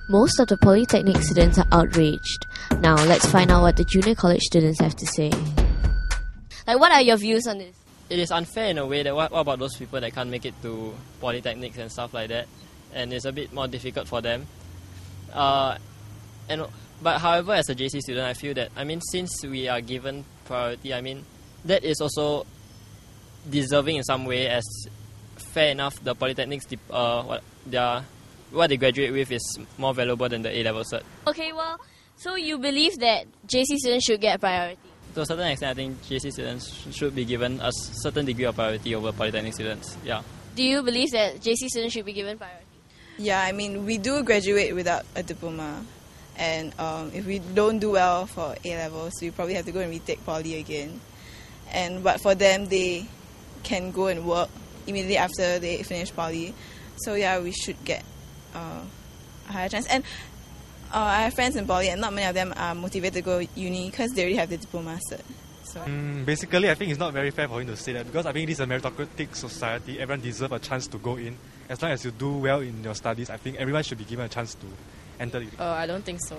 Most of the polytechnic students are outraged. Now let's find out what the junior college students have to say. Like, what are your views on this? It is unfair in a way that what about those people that can't make it to polytechnics and stuff like that, and it's a bit more difficult for them. But however, as a JC student, I feel that since we are given priority, that is also deserving in some way. As fair enough, the polytechnics what they graduate with is more valuable than the A-level cert. Okay, well, so you believe that JC students should get priority? To a certain extent, I think JC students should be given a certain degree of priority over polytechnic students. Yeah. Do you believe that JC students should be given priority? Yeah, we do graduate without a diploma. And if we don't do well for A-levels, we probably have to go and retake poly again. But for them, they can go and work immediately after they finish poly. So yeah, we should get a higher chance. And I have friends in poly, and not many of them are motivated to go uni because they already have the diploma cert. So basically, I think it's not very fair for him to say that, because I think this is a meritocratic society. Everyone deserves a chance to go in. As long as you do well in your studies, I think everyone should be given a chance to enter. I don't think so.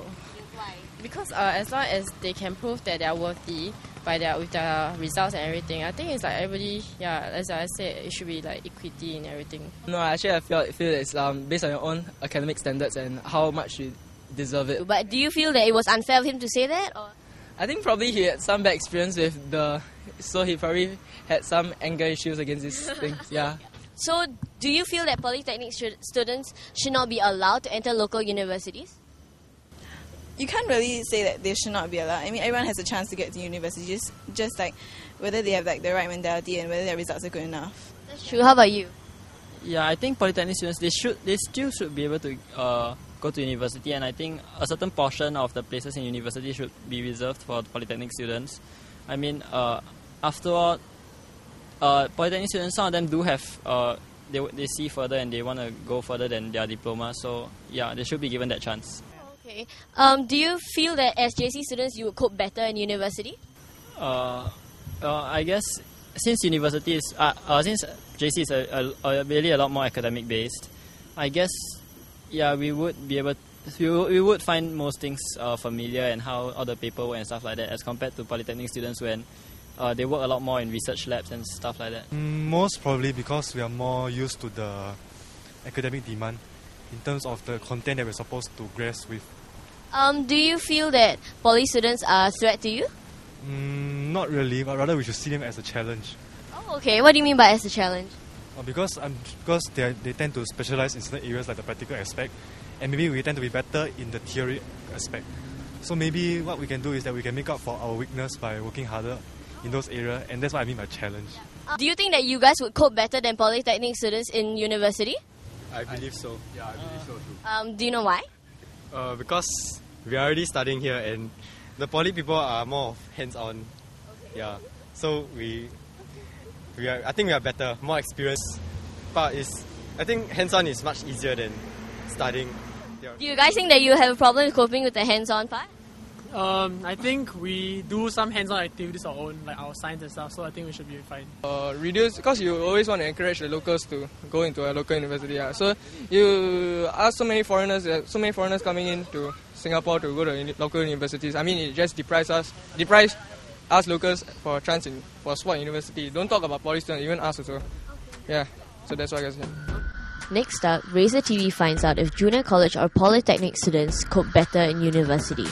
Why? Because as long as they can prove that they are worthy with their results and everything, I think it's like everybody, as I said, it should be like equity and everything. No, actually I feel it's based on your own academic standards and how much you deserve it. But do you feel that it was unfair of him to say that? Or? I think probably he had some bad experience with so he probably had some anger issues against these things, yeah. So, do you feel that polytechnic students should not be allowed to enter local universities? You can't really say that they should not be allowed. Everyone has a chance to get to university, just like whether they have like the right mentality and whether their results are good enough. That's true. How about you? Yeah, I think polytechnic students, they still should be able to go to university, and I think a certain portion of the places in university should be reserved for polytechnic students. After all, polytechnic students, some of them do have they see further and they want to go further than their diploma, so yeah, they should be given that chance. Okay. Do you feel that as JC students you would cope better in university? I guess since university is since JC is really a lot more academic based, I guess we would find most things familiar and how all the paperwork and stuff like that, as compared to polytechnic students when they work a lot more in research labs and stuff like that. Most probably because we are more used to the academic demand in terms of the content that we're supposed to grasp with. Do you feel that poly students are a threat to you? Not really, but rather we should see them as a challenge. Oh, okay. What do you mean by as a challenge? Because they tend to specialize in certain areas like the practical aspect, and maybe we tend to be better in the theory aspect. So maybe what we can do is that we can make up for our weakness by working harder in those areas, and that's what I mean by challenge. Do you think that you guys would cope better than polytechnic students in university? I believe so. Yeah, I believe so too. Do you know why? Because we are already studying here, and the poly people are more hands-on. Okay. Yeah, so I think we are better, more experienced. But I think hands-on is much easier than studying. Yeah. Do you guys think that you have a problem with coping with the hands-on part? I think we do some hands-on activities our own, like our science and stuff, so I think we should be fine. Reduce, because you always want to encourage the locals to go into a local university. Yeah. So you ask so many foreigners coming into Singapore to go to local universities. It just deprives us locals for a chance for a spot in university. Don't talk about poly students, even us also. Yeah, so that's what I guess. Next up, Razor TV finds out if junior college or polytechnic students cope better in university.